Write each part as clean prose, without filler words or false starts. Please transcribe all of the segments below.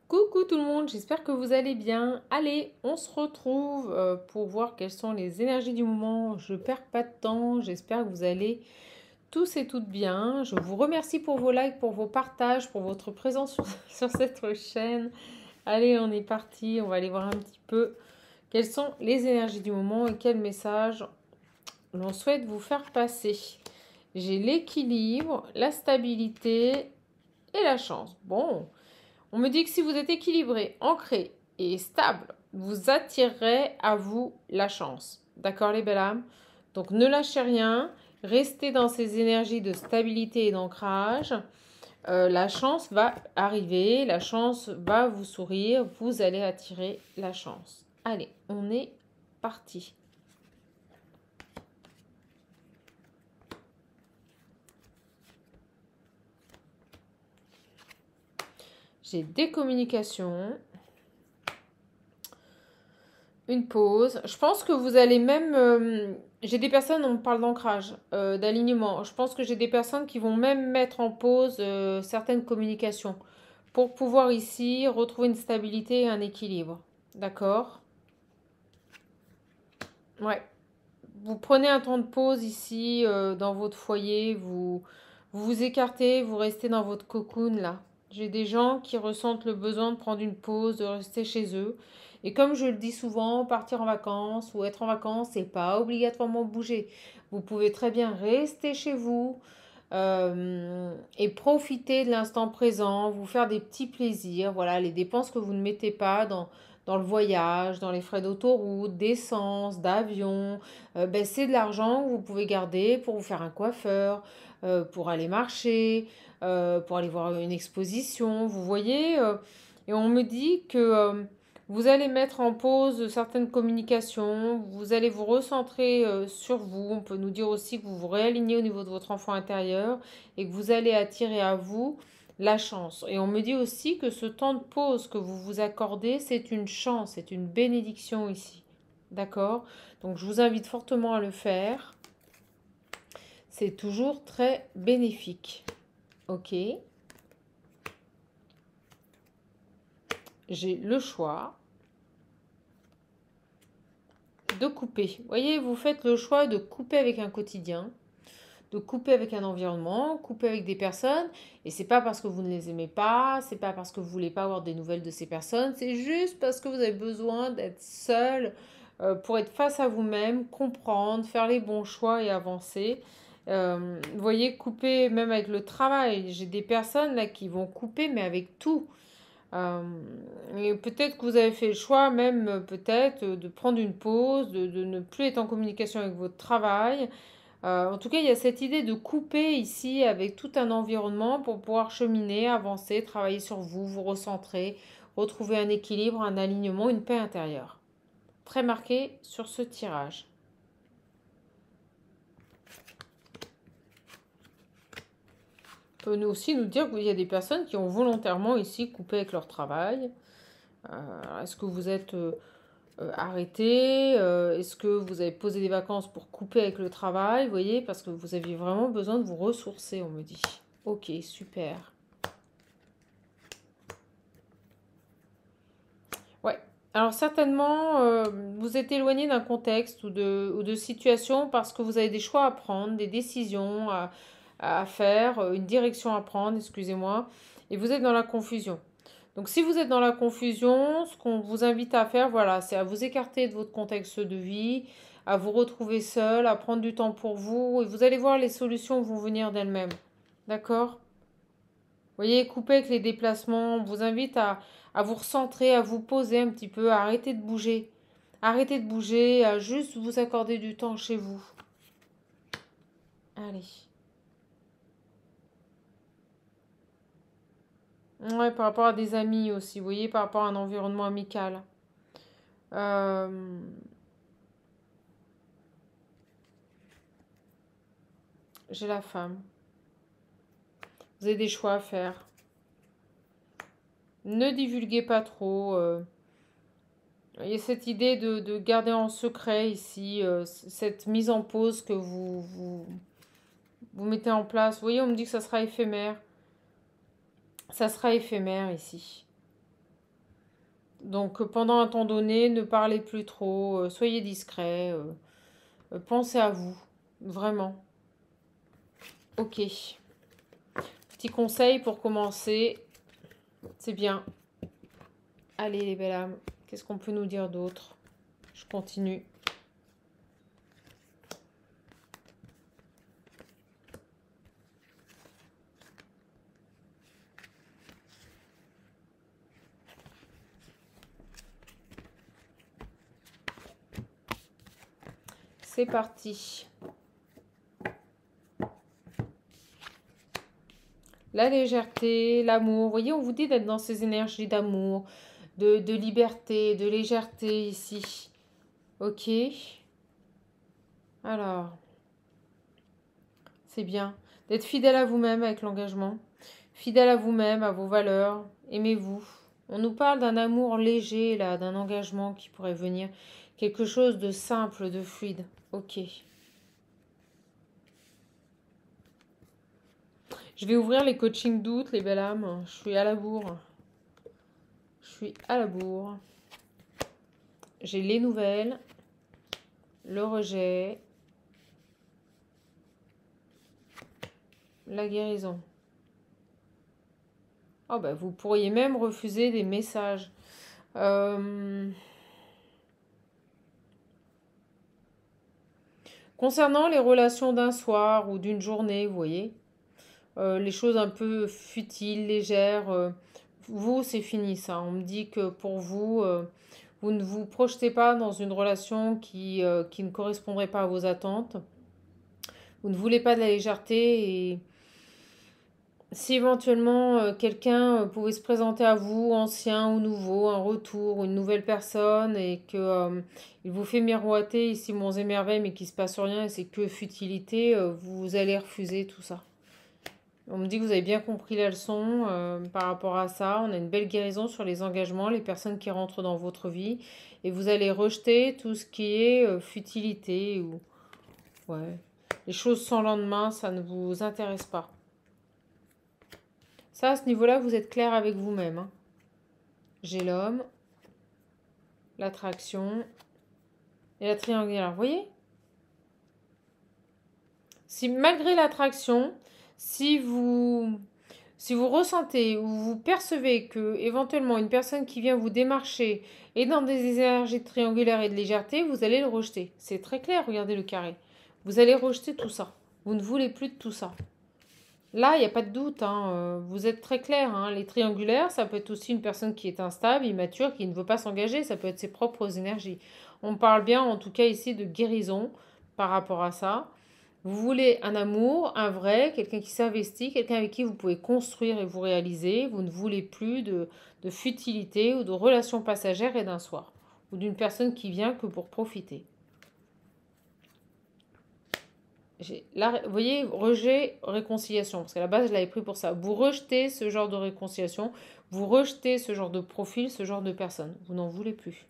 Coucou tout le monde, j'espère que vous allez bien. Allez, on se retrouve pour voir quelles sont les énergies du moment. Je perds pas de temps, j'espère que vous allez tous et toutes bien. Je vous remercie pour vos likes, pour vos partages, pour votre présence sur cette chaîne. Allez, on est parti, on va aller voir un petit peu quelles sont les énergies du moment et quels messages l'on souhaite vous faire passer. J'ai l'équilibre, la stabilité et la chance. Bon. On me dit que si vous êtes équilibré, ancré et stable, vous attirerez à vous la chance. D'accord les belles âmes? Donc ne lâchez rien, restez dans ces énergies de stabilité et d'ancrage. La chance va arriver, la chance va vous sourire, vous allez attirer la chance. Allez, on est parti. J'ai des communications. Une pause. Je pense que vous allez même... j'ai des personnes, on parle d'ancrage, d'alignement. Je pense que j'ai des personnes qui vont même mettre en pause certaines communications pour pouvoir ici retrouver une stabilité et un équilibre. D'accord? Ouais. Vous prenez un temps de pause ici dans votre foyer, vous écartez, vous restez dans votre cocoon là. J'ai des gens qui ressentent le besoin de prendre une pause, de rester chez eux. Et comme je le dis souvent, partir en vacances ou être en vacances, c'est pas obligatoirement bouger. Vous pouvez très bien rester chez vous et profiter de l'instant présent, vous faire des petits plaisirs. Voilà, les dépenses que vous ne mettez pas dans le voyage, dans les frais d'autoroute, d'essence, d'avion, ben, c'est de l'argent que vous pouvez garder pour vous faire un coiffeur, pour aller marcher, pour aller voir une exposition, vous voyez. Et on me dit que vous allez mettre en pause certaines communications, vous allez vous recentrer sur vous. On peut nous dire aussi que vous vous réalignez au niveau de votre enfant intérieur et que vous allez attirer à vous la chance. Et on me dit aussi que ce temps de pause que vous vous accordez, c'est une chance, c'est une bénédiction ici. D'accord? Donc je vous invite fortement à le faire. C'est toujours très bénéfique. Ok. J'ai le choix de couper. Vous voyez, vous faites le choix de couper avec un quotidien, de couper avec un environnement, couper avec des personnes. Et c'est pas parce que vous ne les aimez pas, c'est pas parce que vous voulez pas avoir des nouvelles de ces personnes, c'est juste parce que vous avez besoin d'être seul pour être face à vous-même, comprendre, faire les bons choix et avancer. Vous voyez, couper même avec le travail. J'ai des personnes là qui vont couper, mais avec tout. Euh, et peut-être que vous avez fait le choix même peut-être de prendre une pause, de ne plus être en communication avec votre travail. En tout cas, il y a cette idée de couper ici avec tout un environnement pour pouvoir cheminer, avancer, travailler sur vous, vous recentrer, retrouver un équilibre, un alignement, une paix intérieure. Très marqué sur ce tirage. Peut nous aussi nous dire qu'il y a des personnes qui ont volontairement ici coupé avec leur travail. Est-ce que vous êtes arrêté? Est-ce que vous avez posé des vacances pour couper avec le travail? Vous voyez, parce que vous aviez vraiment besoin de vous ressourcer, on me dit. Ok, super. Ouais. Alors certainement, vous êtes éloigné d'un contexte ou de situation parce que vous avez des choix à prendre, des décisions à faire, une direction à prendre, excusez-moi, et vous êtes dans la confusion. Donc si vous êtes dans la confusion, ce qu'on vous invite à faire, voilà, c'est à vous écarter de votre contexte de vie, à vous retrouver seul, à prendre du temps pour vous, et vous allez voir les solutions vont venir d'elles-mêmes. D'accord? Vous voyez, couper avec les déplacements, on vous invite à vous recentrer, à vous poser un petit peu, à arrêter de bouger. Arrêtez de bouger, à juste vous accorder du temps chez vous. Allez. Ouais, par rapport à des amis aussi, vous voyez, par rapport à un environnement amical. Euh, j'ai la femme. Vous avez des choix à faire. Ne divulguez pas trop. Il y a cette idée de garder en secret ici, cette mise en pause que vous mettez en place. Vous voyez, on me dit que ça sera éphémère. Ça sera éphémère ici. Donc pendant un temps donné, ne parlez plus trop, soyez discret, pensez à vous, vraiment. Ok. Petit conseil pour commencer, c'est bien. Allez les belles âmes, qu'est-ce qu'on peut nous dire d'autre? Je continue. C'est parti. La légèreté, l'amour. Vous voyez, on vous dit d'être dans ces énergies d'amour, de liberté, de légèreté ici. Ok. Alors, c'est bien. D'être fidèle à vous-même avec l'engagement. Fidèle à vous-même, à vos valeurs. Aimez-vous. On nous parle d'un amour léger, là, d'un engagement qui pourrait venir. Quelque chose de simple, de fluide. Ok. Je vais ouvrir les coachings d'août, les belles âmes. Je suis à la bourre. Je suis à la bourre. J'ai les nouvelles, le rejet, la guérison. Oh bah, vous pourriez même refuser des messages. Concernant les relations d'un soir ou d'une journée, vous voyez, les choses un peu futiles, légères, vous, c'est fini ça. On me dit que pour vous, vous ne vous projetez pas dans une relation qui ne correspondrait pas à vos attentes. Vous ne voulez pas de la légèreté et si éventuellement quelqu'un pouvait se présenter à vous, ancien ou nouveau, un retour ou une nouvelle personne, et que il vous fait miroiter ici monts et merveilles, mais qu'il se passe rien et c'est que futilité, vous allez refuser tout ça. On me dit que vous avez bien compris la leçon par rapport à ça. On a une belle guérison sur les engagements, les personnes qui rentrent dans votre vie, et vous allez rejeter tout ce qui est futilité ou ouais, les choses sans lendemain, ça ne vous intéresse pas. Ça, à ce niveau-là, vous êtes clair avec vous-même. Hein. J'ai l'homme, l'attraction et la triangulaire. Vous voyez? Si malgré l'attraction, si vous ressentez ou vous percevez que éventuellement une personne qui vient vous démarcher est dans des énergies triangulaires et de légèreté, vous allez le rejeter. C'est très clair, regardez le carré. Vous allez rejeter tout ça. Vous ne voulez plus de tout ça. Là, il n'y a pas de doute, hein. Vous êtes très clair. Hein. Les triangulaires, ça peut être aussi une personne qui est instable, immature, qui ne veut pas s'engager. Ça peut être ses propres énergies. On parle bien, en tout cas ici, de guérison par rapport à ça. Vous voulez un amour, un vrai, quelqu'un qui s'investit, quelqu'un avec qui vous pouvez construire et vous réaliser. Vous ne voulez plus de futilité ou de relations passagères et d'un soir. Ou d'une personne qui vient que pour profiter. Là, vous voyez, rejet, réconciliation. Parce qu'à la base, je l'avais pris pour ça. Vous rejetez ce genre de réconciliation. Vous rejetez ce genre de profil, ce genre de personne. Vous n'en voulez plus.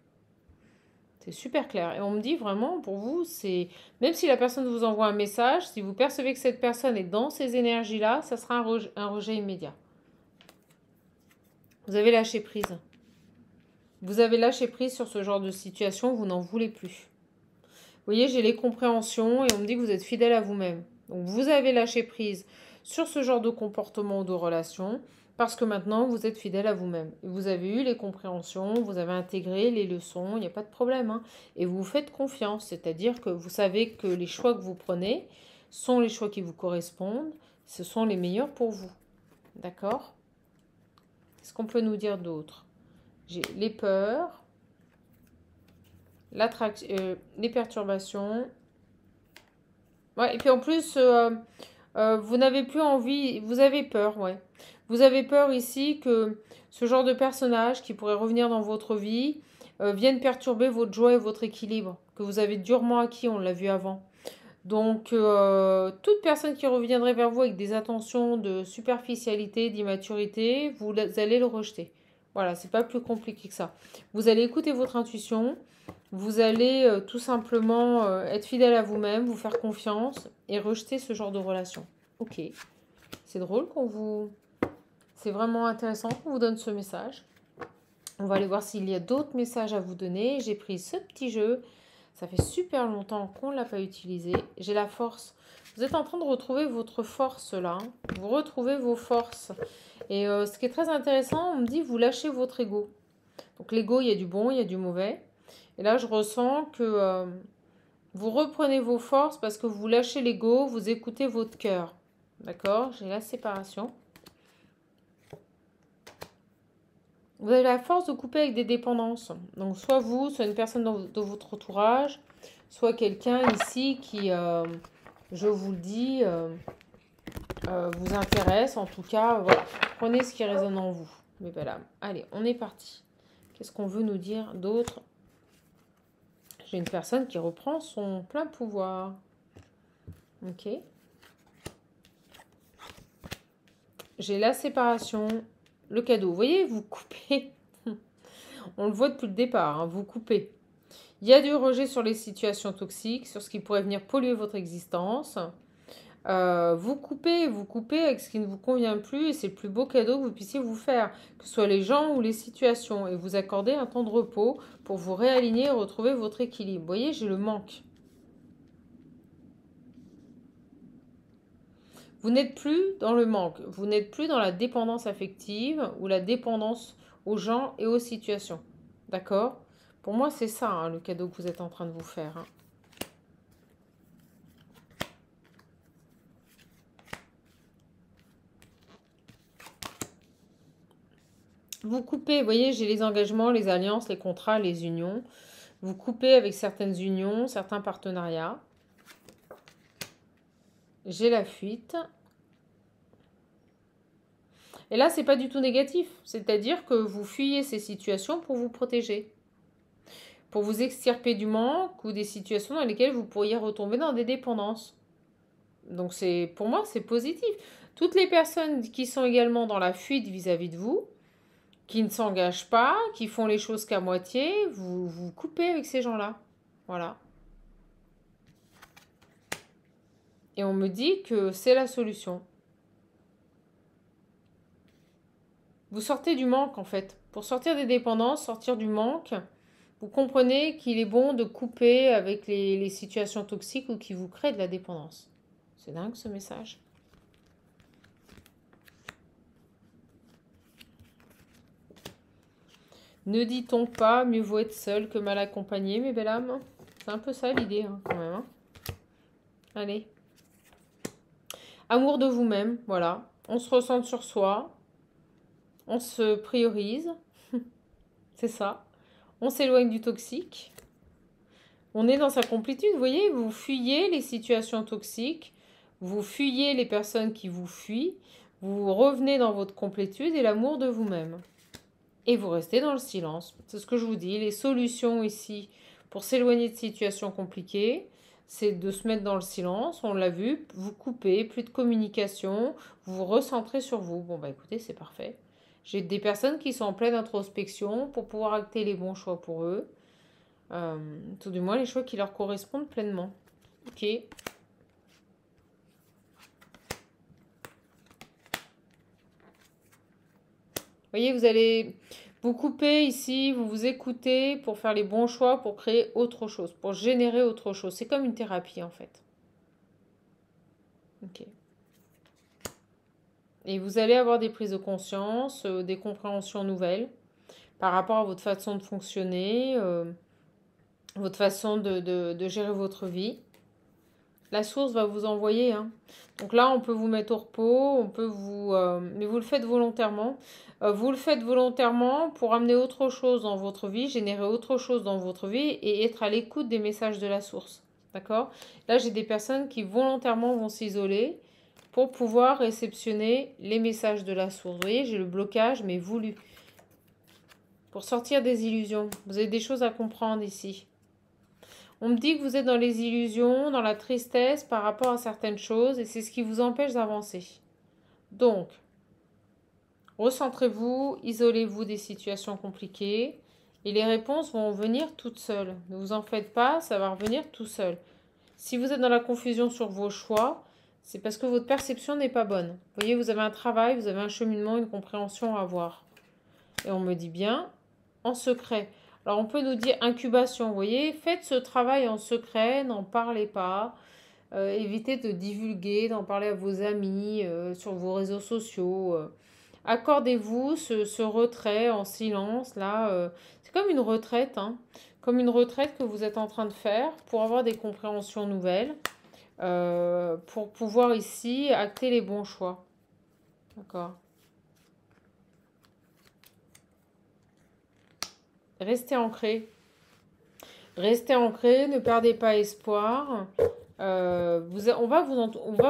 C'est super clair. Et on me dit vraiment, pour vous, c'est... Même si la personne vous envoie un message, si vous percevez que cette personne est dans ces énergies-là, ça sera un rejet immédiat. Vous avez lâché prise. Vous avez lâché prise sur ce genre de situation, vous n'en voulez plus. Vous voyez, j'ai les compréhensions et on me dit que vous êtes fidèle à vous-même. Donc vous avez lâché prise sur ce genre de comportement ou de relation parce que maintenant vous êtes fidèle à vous-même. Vous avez eu les compréhensions, vous avez intégré les leçons, il n'y a pas de problème. Hein. Et vous vous faites confiance, c'est-à-dire que vous savez que les choix que vous prenez sont les choix qui vous correspondent, ce sont les meilleurs pour vous. D'accord? Qu'est-ce qu'on peut nous dire d'autre? J'ai les peurs, les perturbations. Ouais, et puis en plus, vous n'avez plus envie, vous avez peur, ouais. Vous avez peur ici que ce genre de personnage qui pourrait revenir dans votre vie vienne perturber votre joie et votre équilibre, que vous avez durement acquis, on l'a vu avant. Donc, toute personne qui reviendrait vers vous avec des attentions de superficialité, d'immaturité, vous allez le rejeter. Voilà, c'est pas plus compliqué que ça. Vous allez écouter votre intuition, vous allez tout simplement être fidèle à vous-même, vous faire confiance et rejeter ce genre de relation. Ok, c'est drôle qu'on vous... C'est vraiment intéressant qu'on vous donne ce message. On va aller voir s'il y a d'autres messages à vous donner. J'ai pris ce petit jeu. Ça fait super longtemps qu'on ne l'a pas utilisé. J'ai la force. Vous êtes en train de retrouver votre force là. Vous retrouvez vos forces. Et ce qui est très intéressant, on me dit vous lâchez votre ego. Donc l'ego, il y a du bon, il y a du mauvais. Et là, je ressens que vous reprenez vos forces parce que vous lâchez l'ego, vous écoutez votre cœur. D'accord? J'ai la séparation. Vous avez la force de couper avec des dépendances. Donc soit vous, soit une personne de votre entourage, soit quelqu'un ici qui, je vous le dis, vous intéresse. En tout cas, voilà. Prenez ce qui résonne en vous, mes belles âmes. Allez, on est parti. Qu'est-ce qu'on veut nous dire d'autre? J'ai une personne qui reprend son plein pouvoir. Ok. J'ai la séparation, le cadeau. Vous voyez, vous coupez. On le voit depuis le départ, hein, vous coupez. Il y a du rejet sur les situations toxiques, sur ce qui pourrait venir polluer votre existence. Vous coupez avec ce qui ne vous convient plus et c'est le plus beau cadeau que vous puissiez vous faire, que ce soit les gens ou les situations, et vous accordez un temps de repos pour vous réaligner et retrouver votre équilibre. Vous voyez, j'ai le manque. Vous n'êtes plus dans le manque, vous n'êtes plus dans la dépendance affective ou la dépendance aux gens et aux situations. D'accord? Pour moi, c'est ça, hein, le cadeau que vous êtes en train de vous faire. Hein. Vous coupez, vous voyez, j'ai les engagements, les alliances, les contrats, les unions. Vous coupez avec certaines unions, certains partenariats. J'ai la fuite. Et là, c'est pas du tout négatif. C'est-à-dire que vous fuyez ces situations pour vous protéger. Pour vous extirper du manque ou des situations dans lesquelles vous pourriez retomber dans des dépendances. Donc pour moi, c'est positif. Toutes les personnes qui sont également dans la fuite vis-à-vis de vous, qui ne s'engagent pas, qui font les choses qu'à moitié, vous coupez avec ces gens-là. Voilà. Et on me dit que c'est la solution. Vous sortez du manque en fait. Pour sortir des dépendances, sortir du manque, vous comprenez qu'il est bon de couper avec les situations toxiques ou qui vous créent de la dépendance. C'est dingue ce message. Ne dit-on pas mieux vaut être seul que mal accompagné, mes belles âmes? C'est un peu ça l'idée, hein, quand même. Hein. Allez. Amour de vous-même, voilà. On se ressent sur soi. On se priorise. C'est ça. On s'éloigne du toxique. On est dans sa complétude. Vous voyez, vous fuyez les situations toxiques. Vous fuyez les personnes qui vous fuient. Vous revenez dans votre complétude et l'amour de vous-même. Et vous restez dans le silence. C'est ce que je vous dis. Les solutions ici pour s'éloigner de situations compliquées, c'est de se mettre dans le silence. On l'a vu, vous coupez, plus de communication, vous vous recentrez sur vous. Bon, bah écoutez, c'est parfait. J'ai des personnes qui sont en pleine introspection pour pouvoir acter les bons choix pour eux. Tout du moins les choix qui leur correspondent pleinement. Ok. Voyez, vous allez vous couper ici, vous vous écoutez pour faire les bons choix, pour créer autre chose, pour générer autre chose. C'est comme une thérapie en fait. Ok. Et vous allez avoir des prises de conscience, des compréhensions nouvelles par rapport à votre façon de fonctionner, votre façon de gérer votre vie. La source va vous envoyer. Hein. Donc là, on peut vous mettre au repos, on peut vous... mais vous le faites volontairement. Vous le faites volontairement pour amener autre chose dans votre vie, générer autre chose dans votre vie et être à l'écoute des messages de la source. D'accord? Là, j'ai des personnes qui volontairement vont s'isoler pour pouvoir réceptionner les messages de la source. Vous voyez, j'ai le blocage, mais voulu. Pour sortir des illusions. Vous avez des choses à comprendre ici. On me dit que vous êtes dans les illusions, dans la tristesse par rapport à certaines choses et c'est ce qui vous empêche d'avancer. Donc, recentrez-vous, isolez-vous des situations compliquées et les réponses vont venir toutes seules. Ne vous en faites pas, ça va revenir tout seul. Si vous êtes dans la confusion sur vos choix, c'est parce que votre perception n'est pas bonne. Vous voyez, vous avez un travail, vous avez un cheminement, une compréhension à avoir. Et on me dit bien, en secret. Alors, on peut nous dire incubation, vous voyez, faites ce travail en secret, n'en parlez pas. Évitez de divulguer, d'en parler à vos amis, sur vos réseaux sociaux. Accordez-vous ce retrait en silence, là. C'est comme une retraite, hein, comme une retraite que vous êtes en train de faire pour avoir des compréhensions nouvelles, pour pouvoir ici acter les bons choix. D'accord. Restez ancré. Restez ancré, ne perdez pas espoir. On va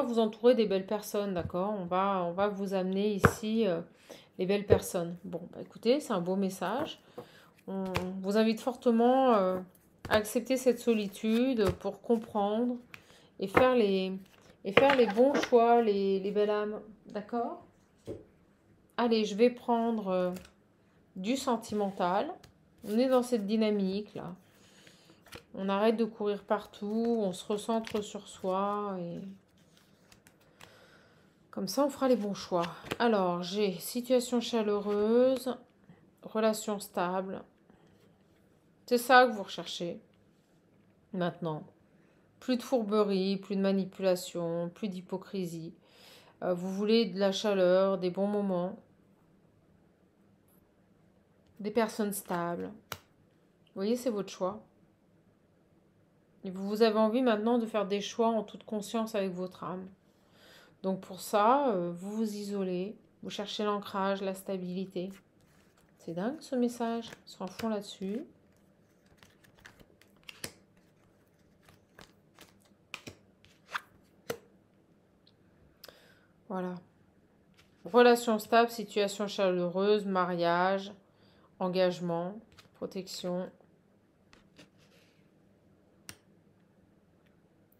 vous entourer des belles personnes, d'accord? On va vous amener ici les belles personnes. Bon, bah écoutez, c'est un beau message. On vous invite fortement à accepter cette solitude pour comprendre et et faire les bons choix, les belles âmes, d'accord? Allez, je vais prendre du sentimental. On est dans cette dynamique là. On arrête de courir partout, on se recentre sur soi et comme ça on fera les bons choix. Alors j'ai situation chaleureuse, relation stable. C'est ça que vous recherchez maintenant. Plus de fourberie, plus de manipulation, plus d'hypocrisie. Vous voulez de la chaleur, des bons moments, des personnes stables. Vous voyez, c'est votre choix. Et vous avez envie maintenant de faire des choix en toute conscience avec votre âme. Donc pour ça, vous vous isolez, vous cherchez l'ancrage, la stabilité. C'est dingue ce message, ils sont à fond là-dessus. Voilà. Relation stable, situation chaleureuse, mariage, engagement, protection.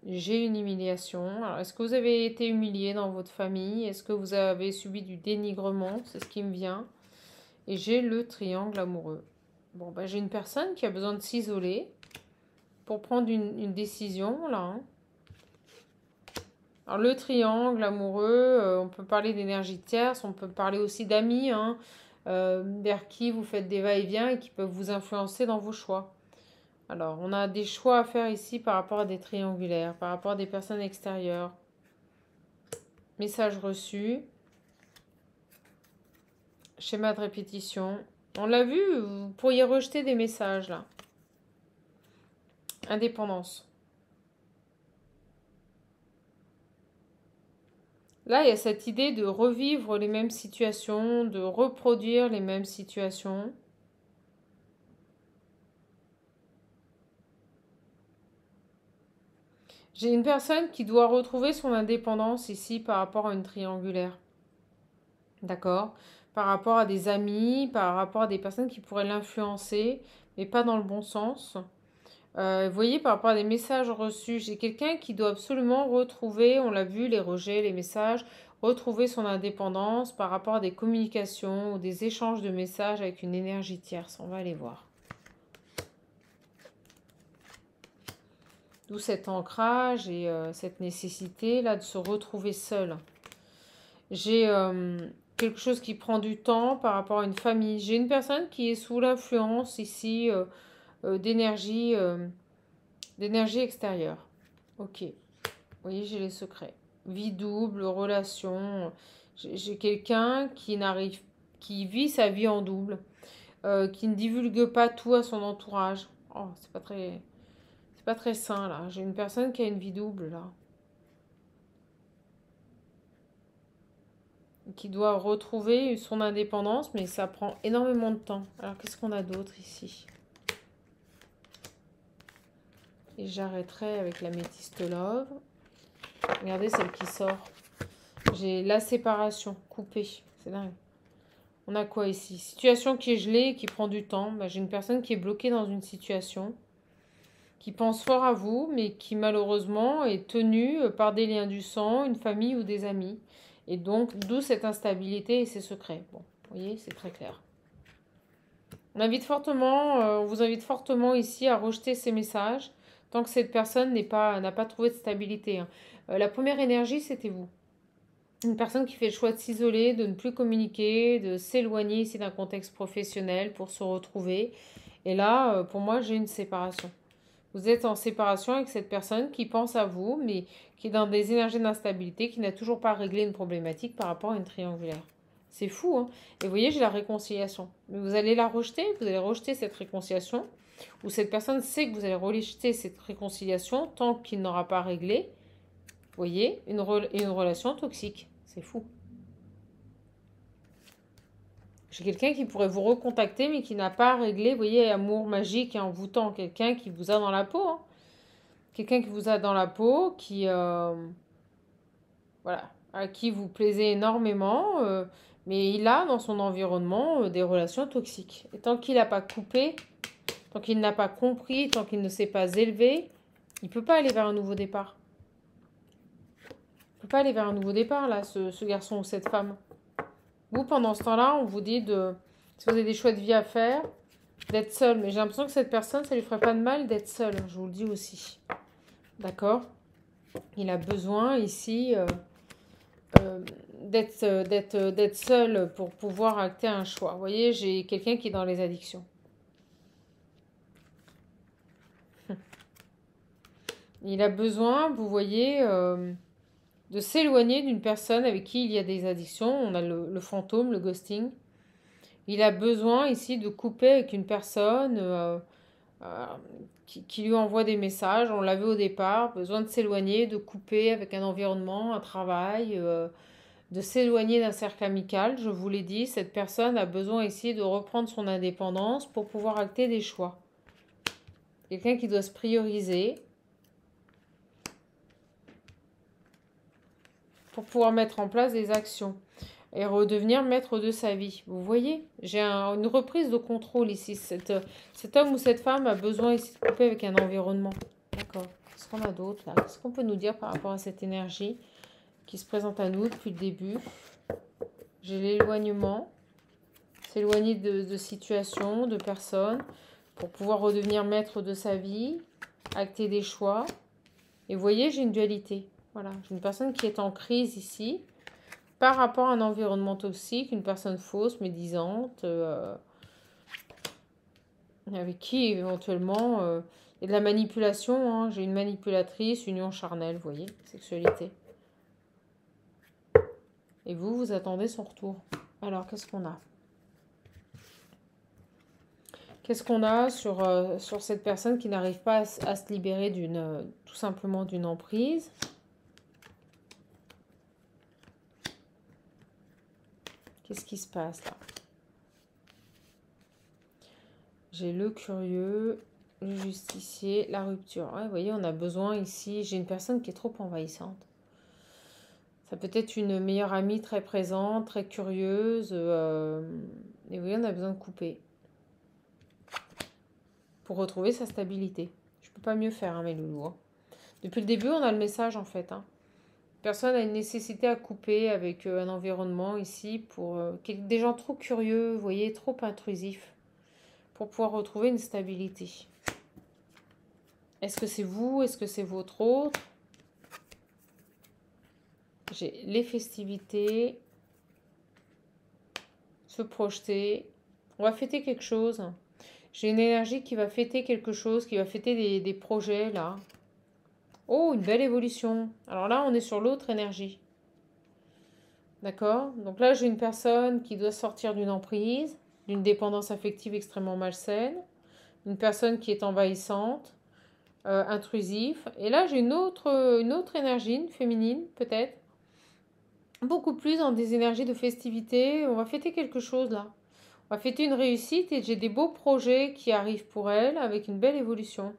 J'ai une humiliation. Alors, est-ce que vous avez été humilié dans votre famille? Est-ce que vous avez subi du dénigrement? C'est ce qui me vient. Et j'ai le triangle amoureux. Bon, ben, j'ai une personne qui a besoin de s'isoler pour prendre une décision, là. Hein. Alors, le triangle amoureux, on peut parler d'énergie tierce, on peut parler aussi d'amis, hein, vers qui vous faites des va-et-vient et qui peuvent vous influencer dans vos choix. Alors, on a des choix à faire ici par rapport à des triangulaires, par rapport à des personnes extérieures. Message reçu. Schéma de répétition. On l'a vu, vous pourriez rejeter des messages là. Indépendance. Là, il y a cette idée de revivre les mêmes situations, de reproduire les mêmes situations. J'ai une personne qui doit retrouver son indépendance ici par rapport à une triangulaire. D'accord? Par rapport à des amis, par rapport à des personnes qui pourraient l'influencer, mais pas dans le bon sens. Vous voyez, par rapport à des messages reçus, j'ai quelqu'un qui doit absolument retrouver, on l'a vu, les rejets, les messages, retrouver son indépendance par rapport à des communications ou des échanges de messages avec une énergie tierce. On va aller voir. D'où cet ancrage et cette nécessité là de se retrouver seul. J'ai quelque chose qui prend du temps par rapport à une famille. J'ai une personne qui est sous l'influence ici d'énergie extérieure. Ok. Vous voyez, j'ai les secrets. Vie double, relation. J'ai quelqu'un qui vit sa vie en double, qui ne divulgue pas tout à son entourage. Oh, c'est pas très sain là. J'ai une personne qui a une vie double là. Qui doit retrouver son indépendance, mais ça prend énormément de temps. Alors, qu'est-ce qu'on a d'autre ici? Et j'arrêterai avec la métiste love. Regardez celle qui sort. J'ai la séparation, coupée. C'est dingue. On a quoi ici? Situation qui est gelée, qui prend du temps. Bah, j'ai une personne qui est bloquée dans une situation, qui pense fort à vous, mais qui malheureusement est tenue par des liens du sang, une famille ou des amis. Et donc, d'où cette instabilité et ces secrets. Bon, vous voyez, c'est très clair. On vous invite fortement ici à rejeter ces messages tant que cette personne n'a pas trouvé de stabilité. Hein. La première énergie, c'était vous. Une personne qui fait le choix de s'isoler, de ne plus communiquer, de s'éloigner ici d'un contexte professionnel pour se retrouver. Et là, pour moi, j'ai une séparation. Vous êtes en séparation avec cette personne qui pense à vous, mais qui est dans des énergies d'instabilité, qui n'a toujours pas réglé une problématique par rapport à une triangulaire. C'est fou, hein? Et vous voyez, j'ai la réconciliation. Mais vous allez la rejeter, vous allez rejeter cette réconciliation, ou cette personne sait que vous allez rejeter cette réconciliation tant qu'il n'aura pas réglé, vous voyez, une relation toxique. C'est fou. J'ai quelqu'un qui pourrait vous recontacter, mais qui n'a pas réglé, vous voyez, amour magique et envoûtant. Quelqu'un qui vous a dans la peau, hein. Quelqu'un qui vous a dans la peau, qui, voilà, à qui vous plaisez énormément, mais il a dans son environnement des relations toxiques. Et tant qu'il n'a pas coupé, tant qu'il n'a pas compris, tant qu'il ne s'est pas élevé, il ne peut pas aller vers un nouveau départ. Il ne peut pas aller vers un nouveau départ, là, ce garçon ou cette femme. Vous, pendant ce temps-là, on vous dit de, si vous avez des choix de vie à faire, d'être seul. Mais j'ai l'impression que cette personne, ça lui ferait pas de mal d'être seul. Je vous le dis aussi. D'accord? Il a besoin ici d'être seul pour pouvoir acter un choix. Vous voyez, j'ai quelqu'un qui est dans les addictions. Il a besoin, vous voyez, de s'éloigner d'une personne avec qui il y a des addictions. On a le fantôme, le ghosting. Il a besoin ici de couper avec une personne qui lui envoie des messages. On l'a vu au départ, besoin de s'éloigner, de couper avec un environnement, un travail, de s'éloigner d'un cercle amical. Je vous l'ai dit, cette personne a besoin ici de reprendre son indépendance pour pouvoir acter des choix. Quelqu'un qui doit se prioriser pour pouvoir mettre en place des actions et redevenir maître de sa vie. Vous voyez, j'ai une reprise de contrôle ici. Cet homme ou cette femme a besoin ici de couper avec un environnement. D'accord. Qu'est-ce qu'on a d'autre là? Qu'est-ce qu'on peut nous dire par rapport à cette énergie qui se présente à nous depuis le début? J'ai l'éloignement. S'éloigner de situations, de personnes, pour pouvoir redevenir maître de sa vie, acter des choix. Et vous voyez, j'ai une dualité. Voilà, j'ai une personne qui est en crise ici, par rapport à un environnement toxique, une personne fausse, médisante, avec qui éventuellement il y a de la manipulation. Hein. J'ai une manipulatrice, union charnelle, vous voyez, sexualité. Et vous attendez son retour. Alors, qu'est-ce qu'on a? Qu'est-ce qu'on a sur cette personne qui n'arrive pas à se libérer tout simplement d'une emprise? Qu'est-ce qui se passe là? J'ai le curieux, le justicier, la rupture. Ouais, vous voyez, on a besoin ici. J'ai une personne qui est trop envahissante. Ça peut être une meilleure amie très présente, très curieuse. Et vous voyez, on a besoin de couper pour retrouver sa stabilité. Je peux pas mieux faire, hein, mes loulous. Hein. Depuis le début, on a le message en fait. Hein. Personne a une nécessité à couper avec un environnement ici pour des gens trop curieux, vous voyez, trop intrusifs, pour pouvoir retrouver une stabilité. Est-ce que c'est vous? Est-ce que c'est votre autre? J'ai les festivités, se projeter. On va fêter quelque chose. J'ai une énergie qui va fêter quelque chose, qui va fêter des projets là. Oh, une belle évolution. Alors là, on est sur l'autre énergie. D'accord? Donc là, j'ai une personne qui doit sortir d'une emprise, d'une dépendance affective extrêmement malsaine. Une personne qui est envahissante, intrusive. Et là, j'ai une autre énergie, une féminine peut-être. Beaucoup plus dans des énergies de festivité. On va fêter quelque chose là. On va fêter une réussite et j'ai des beaux projets qui arrivent pour elle avec une belle évolution.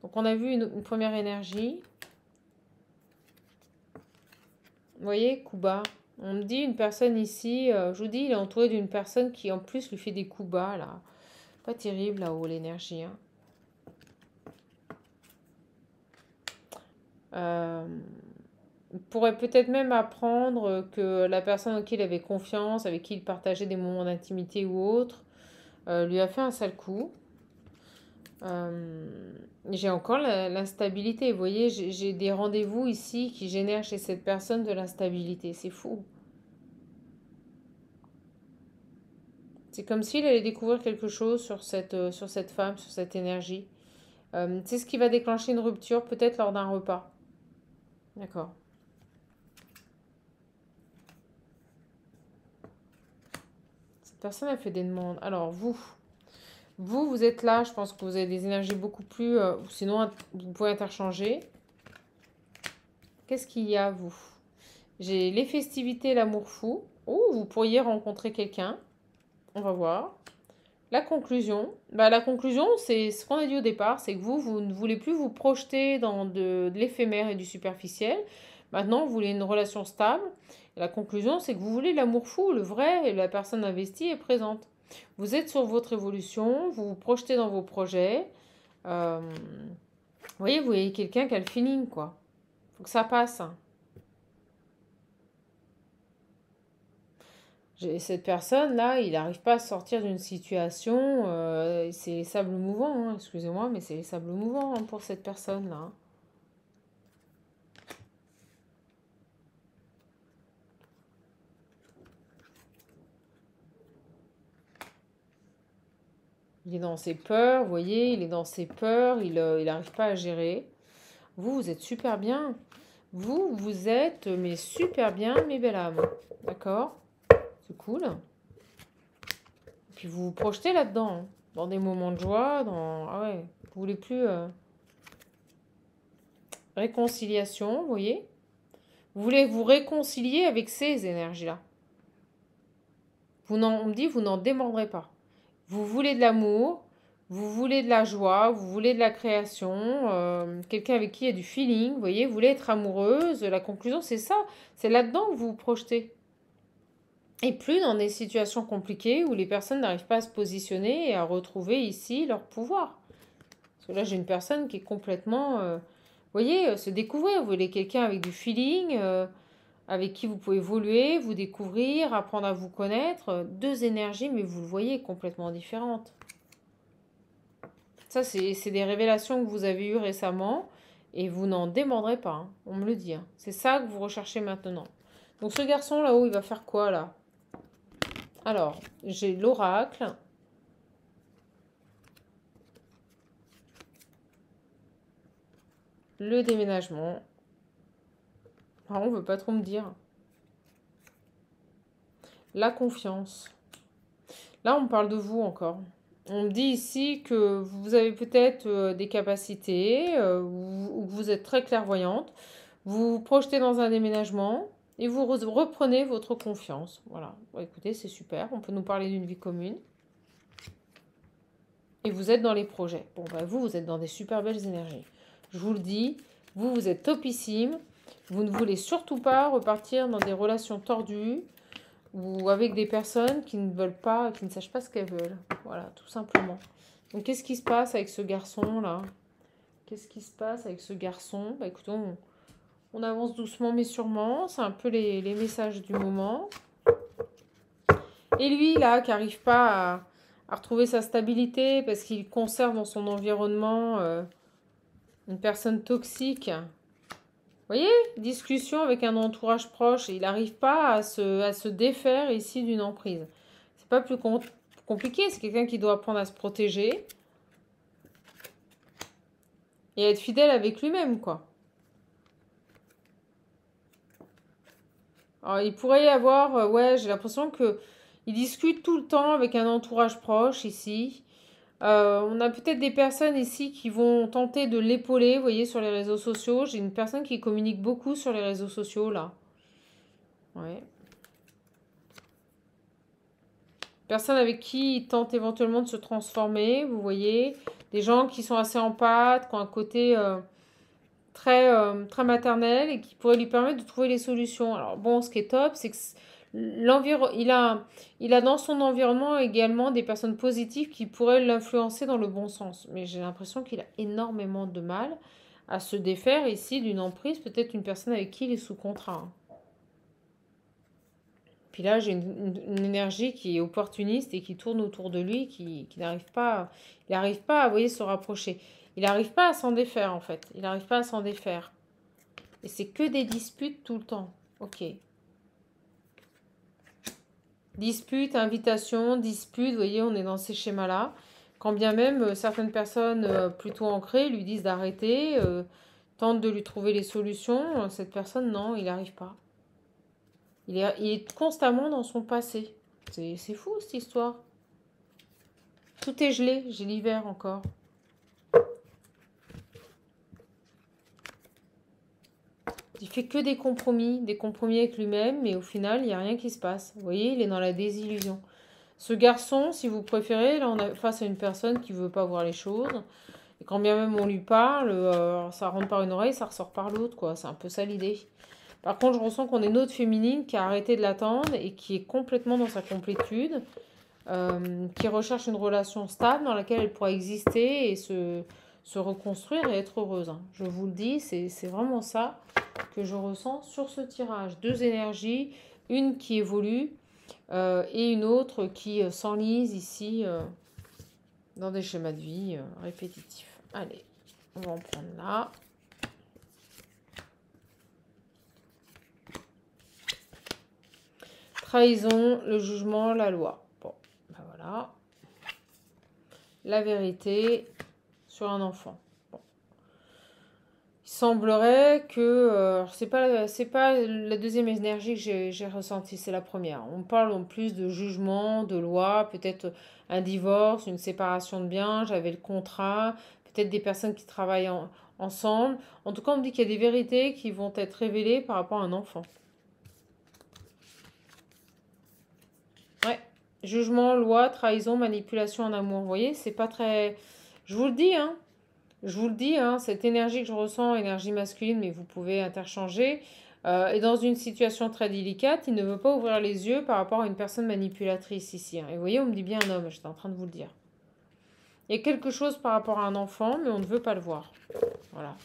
Donc on a vu une première énergie. Vous voyez, coups bas. On me dit une personne ici, je vous dis, il est entouré d'une personne qui en plus lui fait des coups bas là. Pas terrible là-haut l'énergie. Hein. Il pourrait peut-être même apprendre que la personne en qui il avait confiance, avec qui il partageait des moments d'intimité ou autre, lui a fait un sale coup. Euh, j'ai encore l'instabilité. Vous voyez, j'ai des rendez-vous ici qui génèrent chez cette personne de l'instabilité. C'est fou. C'est comme s'il allait découvrir quelque chose sur cette femme, sur cette énergie. C'est ce qui va déclencher une rupture, peut-être lors d'un repas. D'accord. Cette personne a fait des demandes. Alors, vous êtes là. Je pense que vous avez des énergies beaucoup plus... sinon, vous pouvez interchanger. Qu'est-ce qu'il y a, vous? J'ai les festivités, l'amour fou. Oh, vous pourriez rencontrer quelqu'un. On va voir. La conclusion. Bah, la conclusion, c'est ce qu'on a dit au départ, c'est que vous ne voulez plus vous projeter dans de l'éphémère et du superficiel. Maintenant, vous voulez une relation stable. Et la conclusion, c'est que vous voulez l'amour fou, le vrai, et la personne investie est présente. Vous êtes sur votre évolution, vous vous projetez dans vos projets. Vous voyez quelqu'un qui a le feeling, quoi. Faut que ça passe, hein. Cette personne-là, il n'arrive pas à sortir d'une situation. C'est les sables mouvants, hein, excusez-moi, mais c'est les sables mouvants, hein, pour cette personne-là. Il est dans ses peurs, vous voyez, il est dans ses peurs, il n'arrive pas à gérer. Vous êtes super bien. Vous êtes, mais super bien, mes belles âmes. D'accord? C'est cool. Et puis vous vous projetez là-dedans, hein, dans des moments de joie, Ah ouais, vous voulez plus... Réconciliation, vous voyez? Vous voulez vous réconcilier avec ces énergies-là. On me dit, vous n'en démordrez pas. Vous voulez de l'amour, vous voulez de la joie, vous voulez de la création, quelqu'un avec qui il y a du feeling, vous voyez, vous voulez être amoureuse. La conclusion, c'est ça. C'est là-dedans que vous vous projetez. Et plus dans des situations compliquées où les personnes n'arrivent pas à se positionner et à retrouver ici leur pouvoir. Parce que là, j'ai une personne qui est complètement... vous voyez, se découvrir. Vous voulez quelqu'un avec du feeling, avec qui vous pouvez évoluer, vous découvrir, apprendre à vous connaître. Deux énergies, mais vous le voyez, complètement différentes. Ça, c'est des révélations que vous avez eues récemment et vous n'en démordrez pas, hein, on me le dit, hein. C'est ça que vous recherchez maintenant. Donc ce garçon là-haut, il va faire quoi là? Alors, j'ai l'oracle. Le déménagement. Ah, on veut pas trop me dire. La confiance. Là, on parle de vous encore. On me dit ici que vous avez peut-être des capacités, ou que vous êtes très clairvoyante. Vous vous projetez dans un déménagement et vous reprenez votre confiance. Voilà. Bon, écoutez, c'est super. On peut nous parler d'une vie commune. Et vous êtes dans les projets. Bon, bah, vous êtes dans des super belles énergies. Je vous le dis, vous êtes topissime. Vous ne voulez surtout pas repartir dans des relations tordues ou avec des personnes qui ne veulent pas, qui ne sachent pas ce qu'elles veulent. Voilà, tout simplement. Donc, qu'est-ce qui se passe avec ce garçon-là? Qu'est-ce qui se passe avec ce garçon? Bah, écoutez, on avance doucement mais sûrement. C'est un peu les messages du moment. Et lui, là, qui n'arrive pas à retrouver sa stabilité parce qu'il conserve dans son environnement une personne toxique. Vous voyez, discussion avec un entourage proche. Et il n'arrive pas à se défaire ici d'une emprise. C'est pas plus compliqué. C'est quelqu'un qui doit apprendre à se protéger et à être fidèle avec lui-même, quoi. Alors, il pourrait y avoir, ouais, j'ai l'impression que il discute tout le temps avec un entourage proche ici. On a peut-être des personnes ici qui vont tenter de l'épauler, vous voyez, sur les réseaux sociaux. J'ai une personne qui communique beaucoup sur les réseaux sociaux, là. Ouais. Personne avec qui il tente éventuellement de se transformer, vous voyez. Des gens qui sont assez empathes, qui ont un côté très maternel et qui pourrait lui permettre de trouver les solutions. Alors bon, ce qui est top, c'est que il a dans son environnement également des personnes positives qui pourraient l'influencer dans le bon sens. Mais j'ai l'impression qu'il a énormément de mal à se défaire ici d'une emprise, peut-être une personne avec qui il est sous contrat, hein. Puis là, j'ai une énergie qui est opportuniste et qui tourne autour de lui, qui n'arrive pas, il n'arrive pas à, vous voyez, se rapprocher. Il n'arrive pas à s'en défaire, en fait. Il n'arrive pas à s'en défaire. Et c'est que des disputes tout le temps. Ok. Dispute, invitation, dispute, vous voyez, on est dans ces schémas-là. Quand bien même certaines personnes plutôt ancrées lui disent d'arrêter, tentent de lui trouver les solutions, cette personne, non, il n'arrive pas. Il est constamment dans son passé. C'est fou cette histoire. Tout est gelé, j'ai l'hiver encore. Il fait que des compromis avec lui-même, mais au final, il n'y a rien qui se passe. Vous voyez, il est dans la désillusion. Ce garçon, si vous préférez, là on est face à une personne qui ne veut pas voir les choses. Et quand bien même on lui parle, ça rentre par une oreille, ça ressort par l'autre, quoi. C'est un peu ça l'idée. Par contre, je ressens qu'on est une autre féminine qui a arrêté de l'attendre et qui est complètement dans sa complétude, qui recherche une relation stable dans laquelle elle pourra exister et se reconstruire et être heureuse. Hein. Je vous le dis, c'est vraiment ça que je ressens sur ce tirage. Deux énergies, une qui évolue et une autre qui s'enlise ici dans des schémas de vie répétitifs. Allez, on va en prendre là. Trahison, le jugement, la loi. Bon, ben voilà. La vérité sur un enfant. Bon. Il semblerait que... c'est pas la deuxième énergie que j'ai ressentie, c'est la première. On parle en plus de jugement, de loi, peut-être un divorce, une séparation de biens, j'avais le contrat, peut-être des personnes qui travaillent ensemble. En tout cas, on me dit qu'il y a des vérités qui vont être révélées par rapport à un enfant. Ouais. Jugement, loi, trahison, manipulation en amour. Vous voyez, c'est pas très... Je vous le dis, hein. Je vous le dis, hein, cette énergie que je ressens, énergie masculine, mais vous pouvez interchanger, est dans une situation très délicate. Il ne veut pas ouvrir les yeux par rapport à une personne manipulatrice ici. Hein. Et vous voyez, on me dit bien un homme, j'étais en train de vous le dire. Il y a quelque chose par rapport à un enfant, mais on ne veut pas le voir. Voilà.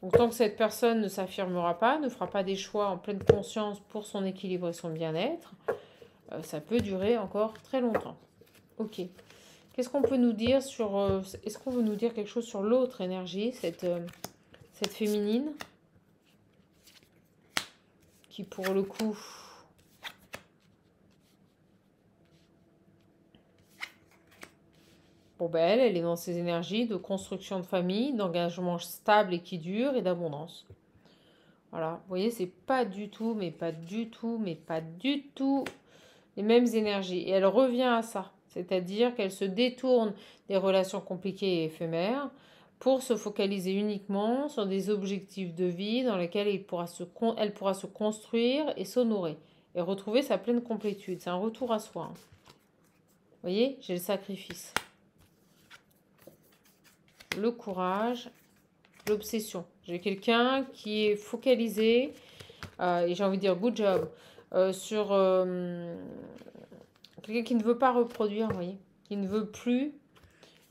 Donc tant que cette personne ne s'affirmera pas, ne fera pas des choix en pleine conscience pour son équilibre et son bien-être, ça peut durer encore très longtemps. Ok. Qu'est-ce qu'on peut nous dire sur... Est-ce qu'on veut nous dire quelque chose sur l'autre énergie, cette féminine, qui pour le coup... Bon ben elle est dans ses énergies de construction de famille, d'engagement stable et qui dure et d'abondance. Voilà, vous voyez, c'est pas du tout, mais pas du tout, mais pas du tout les mêmes énergies. Et elle revient à ça. C'est-à-dire qu'elle se détourne des relations compliquées et éphémères pour se focaliser uniquement sur des objectifs de vie dans lesquels elle pourra se construire et s'honorer et retrouver sa pleine complétude. C'est un retour à soi. Hein. Vous voyez, j'ai le sacrifice, le courage, l'obsession. J'ai quelqu'un qui est focalisé et j'ai envie de dire good job sur quelqu'un qui ne veut pas reproduire, vous voyez, qui ne veut plus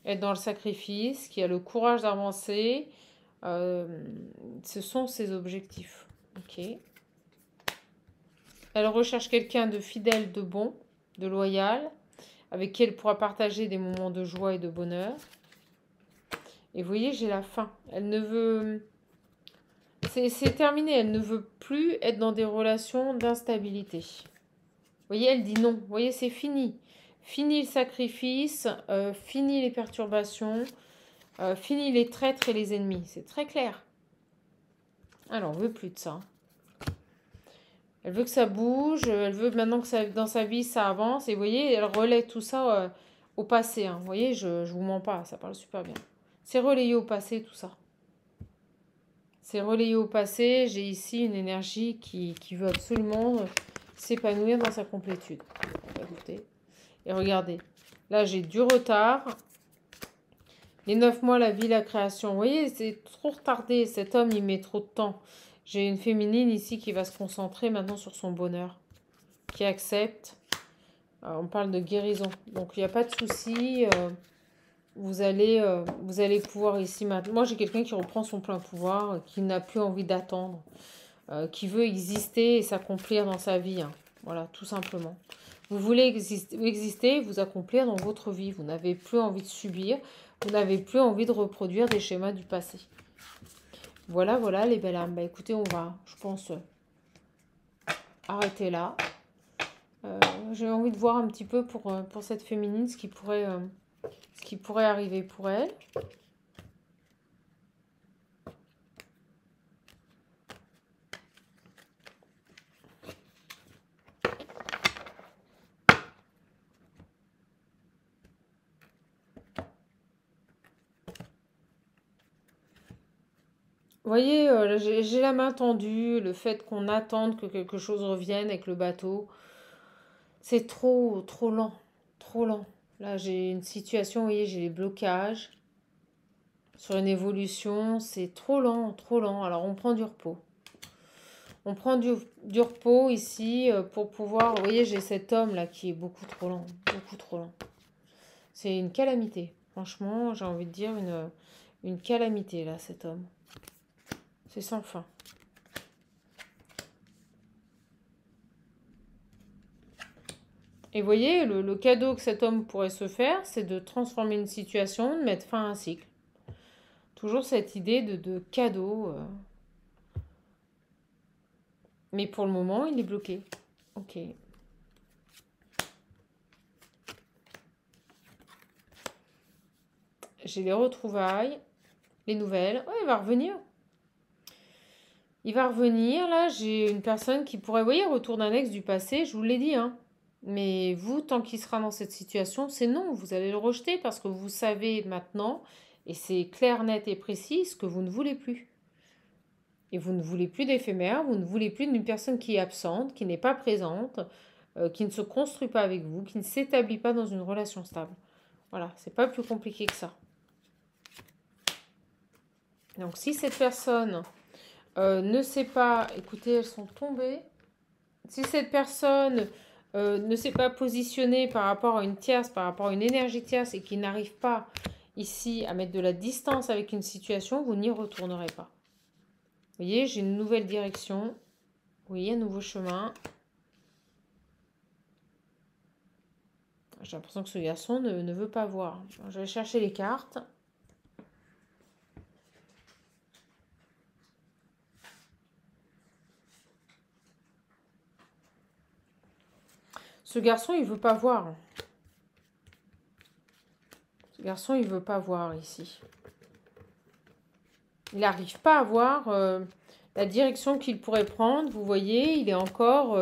être dans le sacrifice, qui a le courage d'avancer. Ce sont ses objectifs. Ok. Elle recherche quelqu'un de fidèle, de bon, de loyal, avec qui elle pourra partager des moments de joie et de bonheur. Et vous voyez, j'ai la fin. Elle ne veut... C'est terminé. Elle ne veut plus être dans des relations d'instabilité. Vous voyez, elle dit non. Vous voyez, c'est fini. Fini le sacrifice, fini les perturbations, fini les traîtres et les ennemis. C'est très clair. Alors, on ne veut plus de ça. Elle veut que ça bouge, elle veut maintenant que ça, dans sa vie, ça avance. Et vous voyez, elle relaie tout ça au passé. Hein. Vous voyez, je ne vous mens pas, ça parle super bien. C'est relayé au passé, tout ça. C'est relayé au passé. J'ai ici une énergie qui veut absolument s'épanouir dans sa complétude. Écoutez. Et regardez, là j'ai du retard. Les 9 mois, la vie, la création. Vous voyez, c'est trop retardé. Cet homme, il met trop de temps. J'ai une féminine ici qui va se concentrer maintenant sur son bonheur. Qui accepte. On parle de guérison. Donc il n'y a pas de souci. Vous allez pouvoir ici maintenant. Moi j'ai quelqu'un qui reprend son plein pouvoir. Qui n'a plus envie d'attendre. Qui veut exister et s'accomplir dans sa vie. Hein. Voilà, tout simplement. Vous voulez exister, vous accomplir dans votre vie. Vous n'avez plus envie de subir. Vous n'avez plus envie de reproduire des schémas du passé. Voilà, voilà les belles âmes. Bah écoutez, on va, je pense, arrêter là. J'ai envie de voir un petit peu pour cette féminine ce qui pourrait arriver pour elle. Vous voyez, j'ai la main tendue, le fait qu'on attende que quelque chose revienne avec le bateau, c'est trop, trop lent, trop lent. Là, j'ai une situation, vous voyez, j'ai les blocages sur une évolution, c'est trop lent, trop lent. Alors, on prend du repos. On prend du repos ici pour pouvoir... Vous voyez, j'ai cet homme là qui est beaucoup trop lent, beaucoup trop lent. C'est une calamité. Franchement, j'ai envie de dire une calamité là, cet homme. C'est sans fin. Et vous voyez, le cadeau que cet homme pourrait se faire, c'est de transformer une situation, de mettre fin à un cycle. Toujours cette idée de cadeau. Mais pour le moment, il est bloqué. Ok. J'ai les retrouvailles, les nouvelles. Ouais, il va revenir. Il va revenir. Là, j'ai une personne qui pourrait... Vous voyez, retour d'un ex du passé, je vous l'ai dit, hein. Mais vous, tant qu'il sera dans cette situation, c'est non. Vous allez le rejeter parce que vous savez maintenant, et c'est clair, net et précis, ce que vous ne voulez plus. Et vous ne voulez plus d'éphémère, vous ne voulez plus d'une personne qui est absente, qui n'est pas présente, qui ne se construit pas avec vous, qui ne s'établit pas dans une relation stable. Voilà, c'est pas plus compliqué que ça. Donc si cette personne ne sait pas, écoutez, elles sont tombées. Si cette personne ne s'est pas positionnée par rapport à une tierce, par rapport à une énergie tierce et qui n'arrive pas ici à mettre de la distance avec une situation, vous n'y retournerez pas. Vous voyez, j'ai une nouvelle direction. Vous voyez, un nouveau chemin. J'ai l'impression que ce garçon ne veut pas voir. Je vais chercher les cartes. Ce garçon, il veut pas voir. Ce garçon, il veut pas voir ici. Il n'arrive pas à voir la direction qu'il pourrait prendre. Vous voyez, il est encore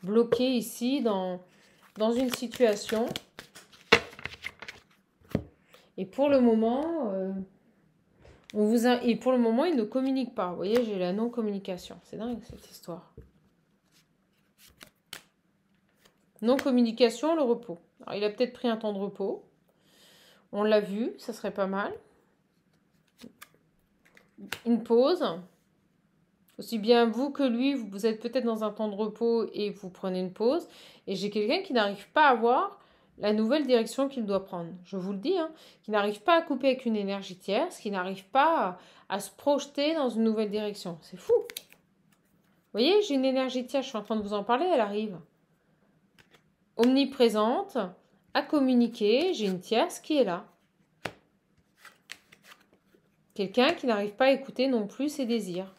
bloqué ici dans une situation. Et pour le moment, il ne communique pas. Vous voyez, j'ai la non-communication. C'est dingue cette histoire. Non-communication, le repos. Alors, il a peut-être pris un temps de repos. On l'a vu, ça serait pas mal. Une pause. Aussi bien vous que lui, vous êtes peut-être dans un temps de repos et vous prenez une pause. Et j'ai quelqu'un qui n'arrive pas à voir la nouvelle direction qu'il doit prendre. Je vous le dis, hein, qui n'arrive pas à couper avec une énergie tierce, qui n'arrive pas à se projeter dans une nouvelle direction. C'est fou. Vous voyez, j'ai une énergie tierce, je suis en train de vous en parler, elle arrive. Omniprésente, à communiquer, j'ai une tierce qui est là. Quelqu'un qui n'arrive pas à écouter non plus ses désirs.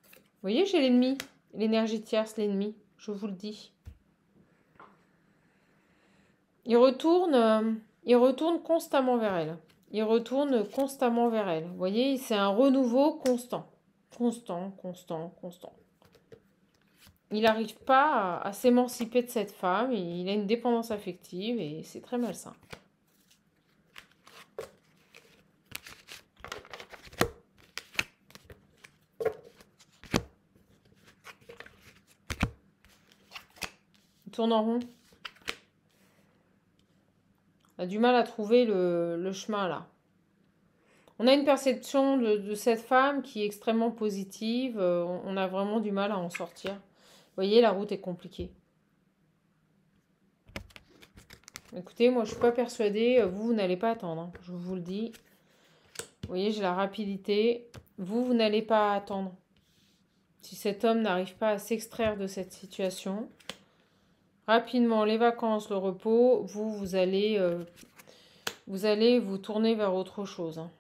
Vous voyez, j'ai l'ennemi, l'énergie tierce, l'ennemi, je vous le dis. Il retourne constamment vers elle. Il retourne constamment vers elle. Vous voyez, c'est un renouveau constant. Constant, constant, constant. Il n'arrive pas à s'émanciper de cette femme. Il a une dépendance affective et c'est très malsain. Il tourne en rond. On a du mal à trouver le chemin là. On a une perception de cette femme qui est extrêmement positive. On a vraiment du mal à en sortir. Vous voyez, la route est compliquée. Écoutez, moi je ne suis pas persuadée. Vous n'allez pas attendre. Hein, je vous le dis. Vous voyez, j'ai la rapidité. Vous n'allez pas attendre. Si cet homme n'arrive pas à s'extraire de cette situation, rapidement, les vacances, le repos, vous allez vous tourner vers autre chose. Hein.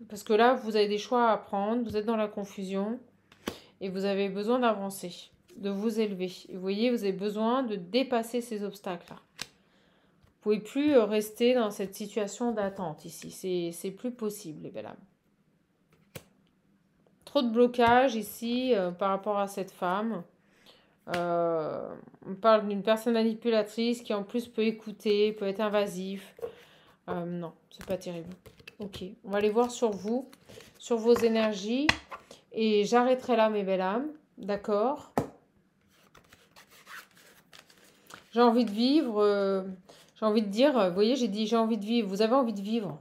Parce que là, vous avez des choix à prendre, vous êtes dans la confusion et vous avez besoin d'avancer, de vous élever. Et vous voyez, vous avez besoin de dépasser ces obstacles-là. Vous ne pouvez plus rester dans cette situation d'attente ici. C'est plus possible, les belles âmes. Trop de blocage ici par rapport à cette femme. On parle d'une personne manipulatrice qui en plus peut écouter, peut être invasif. Non, c'est pas terrible. Ok, on va aller voir sur vous, sur vos énergies. Et j'arrêterai là, mes belles âmes. D'accord. J'ai envie de vivre. J'ai envie de dire, vous voyez, j'ai dit j'ai envie de vivre. Vous avez envie de vivre.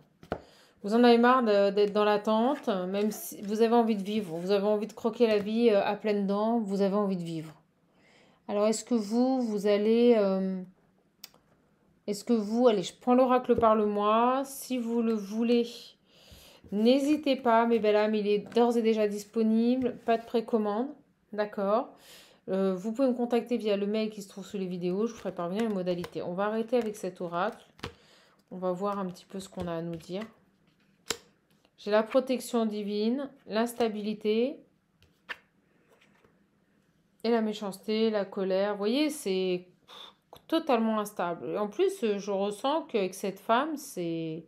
Vous en avez marre d'être dans l'attente, même si vous avez envie de vivre. Vous avez envie de croquer la vie à pleines dents. Vous avez envie de vivre. Alors, est-ce que vous allez... est-ce que vous... Allez, je prends l'oracle par le moi. Si vous le voulez, n'hésitez pas, mes belles âmes. Il est d'ores et déjà disponible. Pas de précommande. D'accord. Vous pouvez me contacter via le mail qui se trouve sous les vidéos. Je vous ferai parvenir les modalités. On va arrêter avec cet oracle. On va voir un petit peu ce qu'on a à nous dire. J'ai la protection divine, l'instabilité et la méchanceté, la colère. Vous voyez, c'est totalement instable. Et en plus, je ressens qu'avec cette femme, c'est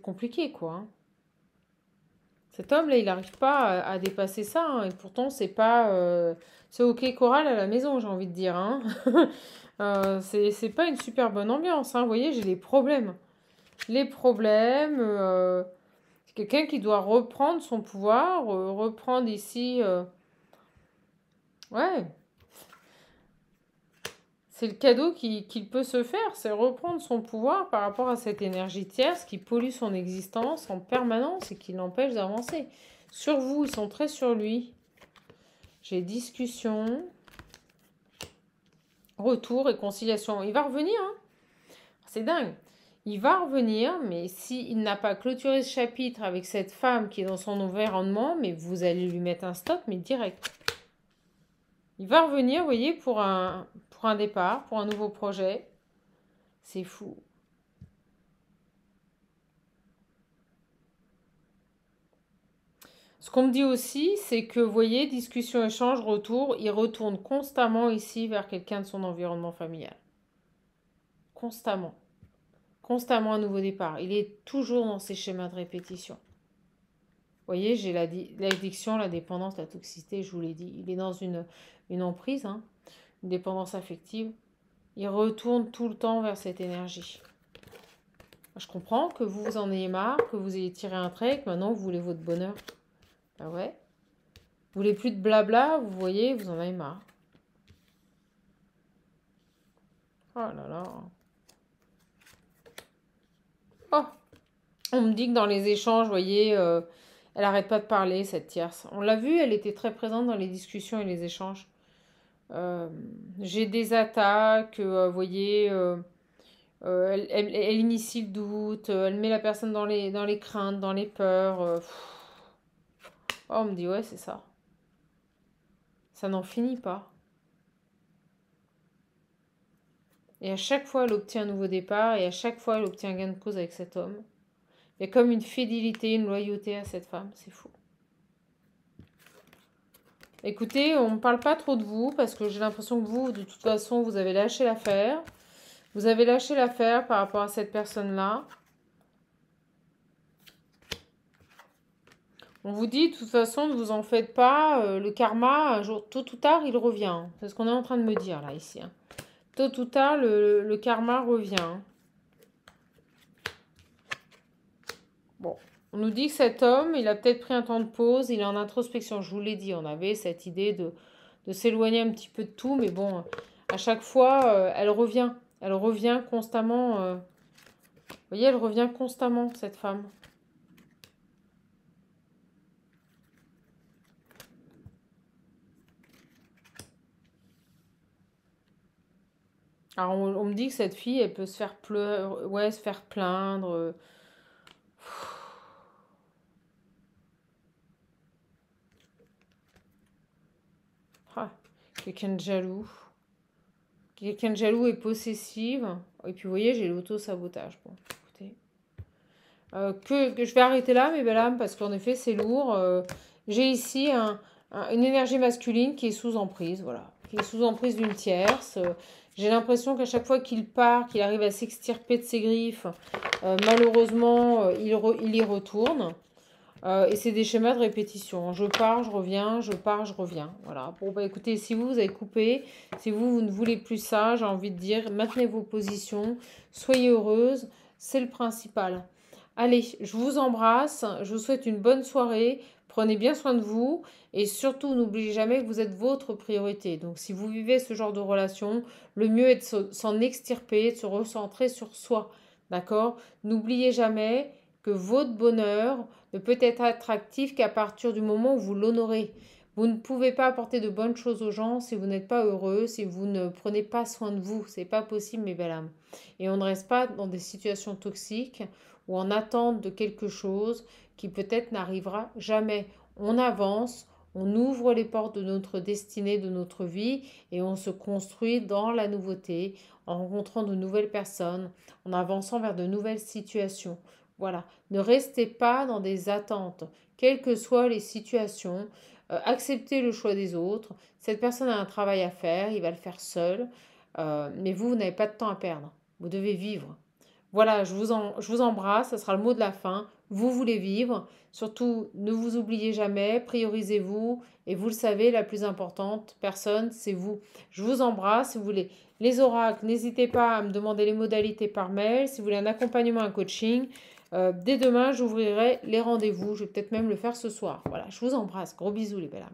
compliqué, quoi. Hein. Cet homme-là, il n'arrive pas à dépasser ça. Hein. Et pourtant, c'est pas... c'est OK choral à la maison, j'ai envie de dire. Hein. C'est pas une super bonne ambiance. Hein. Vous voyez, j'ai des problèmes. Les problèmes... c'est quelqu'un qui doit reprendre son pouvoir, reprendre ici... ouais, c'est le cadeau qu'il peut se faire, c'est reprendre son pouvoir par rapport à cette énergie tierce qui pollue son existence en permanence et qui l'empêche d'avancer. Sur vous, ils sont très sur lui. J'ai discussion, retour, réconciliation. Il va revenir, hein. C'est dingue. Il va revenir, mais s'il n'a pas clôturé ce chapitre avec cette femme qui est dans son environnement, mais vous allez lui mettre un stop, mais direct. Il va revenir, vous voyez, pour un départ, pour un nouveau projet. C'est fou. Ce qu'on me dit aussi, c'est que, vous voyez, discussion, échange, retour, il retourne constamment ici vers quelqu'un de son environnement familial. Constamment. Constamment un nouveau départ. Il est toujours dans ces schémas de répétition. Vous voyez, j'ai l'addiction, la dépendance, la toxicité, je vous l'ai dit. Il est dans une emprise, hein, une dépendance affective. Il retourne tout le temps vers cette énergie. Je comprends que vous en ayez marre, que vous ayez tiré un trait, que maintenant vous voulez votre bonheur. Ah ouais. Vous voulez plus de blabla, vous voyez, vous en avez marre. Oh là là. Oh. On me dit que dans les échanges, vous voyez, elle n'arrête pas de parler, cette tierce. On l'a vu, elle était très présente dans les discussions et les échanges. J'ai des attaques, vous voyez, elle initie le doute, elle met la personne dans les craintes, dans les peurs. Oh, on me dit, ouais, c'est ça. Ça n'en finit pas. Et à chaque fois, elle obtient un nouveau départ, et à chaque fois, elle obtient un gain de cause avec cet homme. Il y a comme une fidélité, une loyauté à cette femme, c'est fou. Écoutez, on ne parle pas trop de vous, parce que j'ai l'impression que vous, de toute façon, vous avez lâché l'affaire. Vous avez lâché l'affaire par rapport à cette personne-là. On vous dit, de toute façon, ne vous en faites pas. Le karma, un jour, tôt ou tard, il revient. C'est ce qu'on est en train de me dire, là, ici. Hein. Tôt ou tard, le karma revient. Bon. On nous dit que cet homme, il a peut-être pris un temps de pause. Il est en introspection. Je vous l'ai dit, on avait cette idée de s'éloigner un petit peu de tout. Mais bon, à chaque fois, elle revient. Elle revient constamment. Vous voyez, elle revient constamment, cette femme. Alors, on me dit que cette fille, elle peut se faire pleurer, ouais, se faire plaindre. quelqu'un de jaloux. Quelqu'un de jaloux et possessive. Et puis vous voyez, j'ai l'auto-sabotage. Bon, écoutez. Que je vais arrêter là, mes belles âmes, parce qu'en effet, c'est lourd. J'ai ici une énergie masculine qui est sous emprise, voilà. Qui est sous emprise d'une tierce. J'ai l'impression qu'à chaque fois qu'il part, qu'il arrive à s'extirper de ses griffes, malheureusement, il y retourne. Et c'est des schémas de répétition. Je pars, je reviens, je pars, je reviens. Voilà. Bon, bah écoutez, si vous avez coupé, si vous ne voulez plus ça, j'ai envie de dire, maintenez vos positions, soyez heureuse, c'est le principal. Allez, je vous embrasse, je vous souhaite une bonne soirée, prenez bien soin de vous et surtout n'oubliez jamais que vous êtes votre priorité. Donc si vous vivez ce genre de relation, le mieux est de s'en extirper, de se recentrer sur soi. D'accord? N'oubliez jamais que votre bonheur ne peut être attractif qu'à partir du moment où vous l'honorez. Vous ne pouvez pas apporter de bonnes choses aux gens si vous n'êtes pas heureux, si vous ne prenez pas soin de vous. C'est pas possible, mes belles âmes. Et on ne reste pas dans des situations toxiques ou en attente de quelque chose qui peut-être n'arrivera jamais. On avance, on ouvre les portes de notre destinée, de notre vie et on se construit dans la nouveauté en rencontrant de nouvelles personnes, en avançant vers de nouvelles situations. Voilà, ne restez pas dans des attentes, quelles que soient les situations. Acceptez le choix des autres. Cette personne a un travail à faire, il va le faire seul. Mais vous n'avez pas de temps à perdre. Vous devez vivre. Voilà, je vous embrasse, ça sera le mot de la fin. Vous voulez vivre, surtout ne vous oubliez jamais, priorisez-vous et vous le savez, la plus importante personne, c'est vous. Je vous embrasse, si vous voulez les oracles, n'hésitez pas à me demander les modalités par mail, si vous voulez un accompagnement, un coaching. Dès demain, j'ouvrirai les rendez-vous, je vais peut-être même le faire ce soir. Voilà, je vous embrasse, gros bisous les belles âmes.